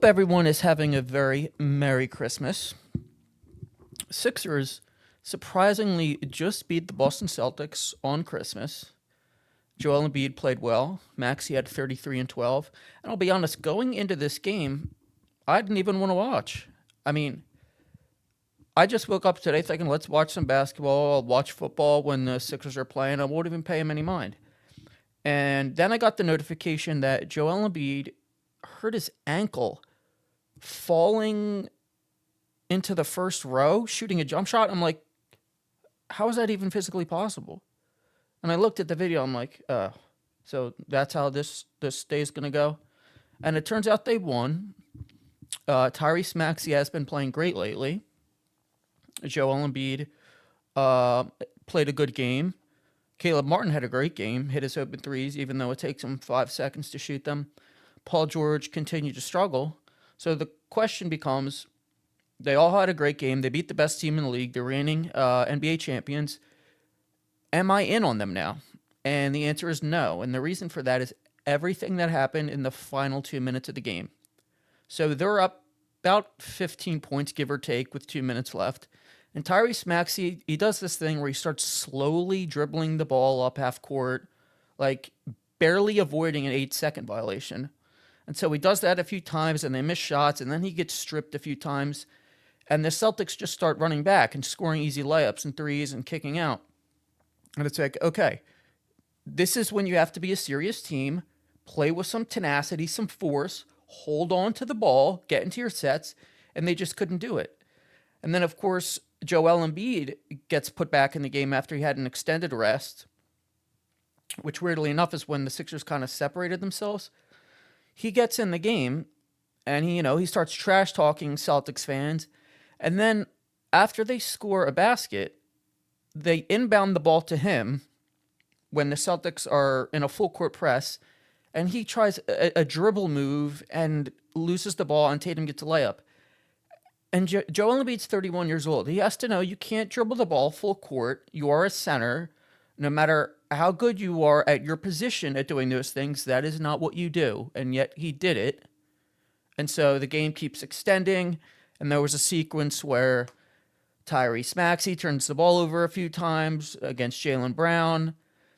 Hope everyone is having a very Merry Christmas. Sixers surprisingly just beat the Boston Celtics on Christmas. Joel Embiid played well. Maxey had 33 and 12. And I'll be honest, going into this game, I didn't even want to watch. I mean, I just woke up today thinking, let's watch some basketball. I'll watch football when the Sixers are playing. I won't even pay them any mind. And then I got the notification that Joel Embiid hurt his ankle falling into the first row, shooting a jump shot. I'm like, how is that even physically possible? And I looked at the video. I'm like, so that's how this day is going to go. And it turns out they won. Tyrese Maxey has been playing great lately. Joel Embiid played a good game. Caleb Martin had a great game, hit his open threes, even though it takes him 5 seconds to shoot them. Paul George continued to struggle. So the question becomes, they all had a great game. They beat the best team in the league, the reigning NBA champions. Am I in on them now? And the answer is no. And the reason for that is everything that happened in the final 2 minutes of the game. So they're up about 15 points, give or take, with 2 minutes left. And Tyrese Maxey, he does this thing where he starts slowly dribbling the ball up half court, like barely avoiding an 8-second violation. And so he does that a few times, and they miss shots, and then he gets stripped a few times. And the Celtics just start running back and scoring easy layups and threes and kicking out. And it's like, okay, this is when you have to be a serious team, play with some tenacity, some force, hold on to the ball, get into your sets, and they just couldn't do it. And then, of course, Joel Embiid gets put back in the game after he had an extended rest, which weirdly enough is when the Sixers kind of separated themselves. He gets in the game, and he starts trash talking Celtics fans. And then after they score a basket, they inbound the ball to him when the Celtics are in a full court press, and he tries a dribble move and loses the ball, and Tatum gets a layup. And Joel Embiid's 31 years old. He has to know you can't dribble the ball full court. You are a center. No matter how good you are at your position at doing those things, that is not what you do. And yet he did it. And so the game keeps extending. And there was a sequence where Tyrese Maxey turns the ball over a few times against Jaylen Brown.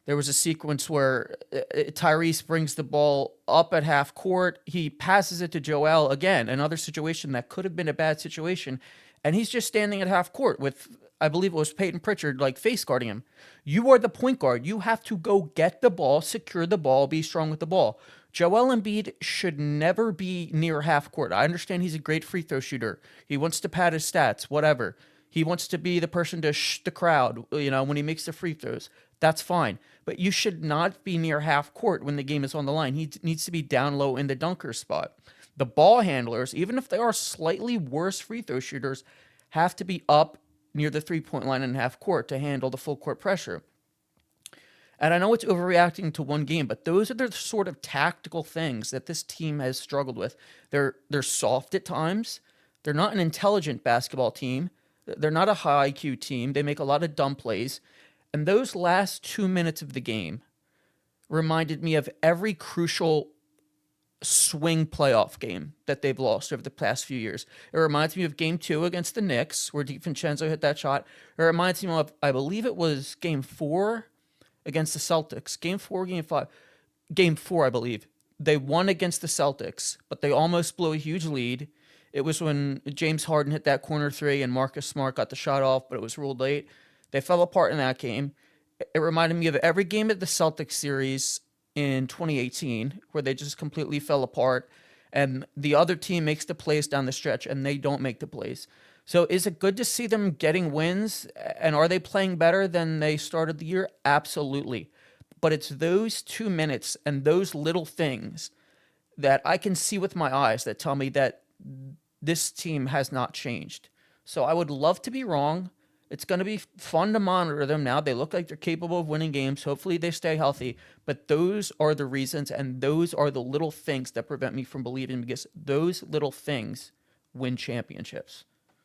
There was a sequence where Tyrese brings the ball up at half court. He passes it to Joel again, another situation that could have been a bad situation. And he's just standing at half court with, I believe it was Peyton Pritchard, like face guarding him. You are the point guard. You have to go get the ball, secure the ball, be strong with the ball. Joel Embiid should never be near half court. I understand he's a great free throw shooter. He wants to pad his stats, whatever. He wants to be the person to shh the crowd, when he makes the free throws. That's fine. But you should not be near half court when the game is on the line. He needs to be down low in the dunker spot. The ball handlers, even if they are slightly worse free throw shooters, have to be up near the three-point line in half court to handle the full court pressure. And I know it's overreacting to one game, but those are the sort of tactical things that this team has struggled with. They're soft at times. They're not an intelligent basketball team. They're not a high IQ team. They make a lot of dumb plays. And those last 2 minutes of the game reminded me of every crucial swing playoff game that they've lost over the past few years. It reminds me of Game 2 against the Knicks, where DiVincenzo hit that shot. It reminds me of, I believe it was Game 4 against the Celtics. Game 4, Game 5. Game 4, I believe. They won against the Celtics, but they almost blew a huge lead. It was when James Harden hit that corner three and Marcus Smart got the shot off, but it was ruled late. They fell apart in that game. It reminded me of every game of the Celtics series in 2018 where they just completely fell apart and the other team makes the plays down the stretch and they don't make the plays. So is it good to see them getting wins? And are they playing better than they started the year? Absolutely. But it's those 2 minutes and those little things that I can see with my eyes that tell me that this team has not changed. So I would love to be wrong. It's going to be fun to monitor them now. They look like they're capable of winning games. Hopefully they stay healthy. But those are the reasons, and those are the little things that prevent me from believing, because those little things win championships.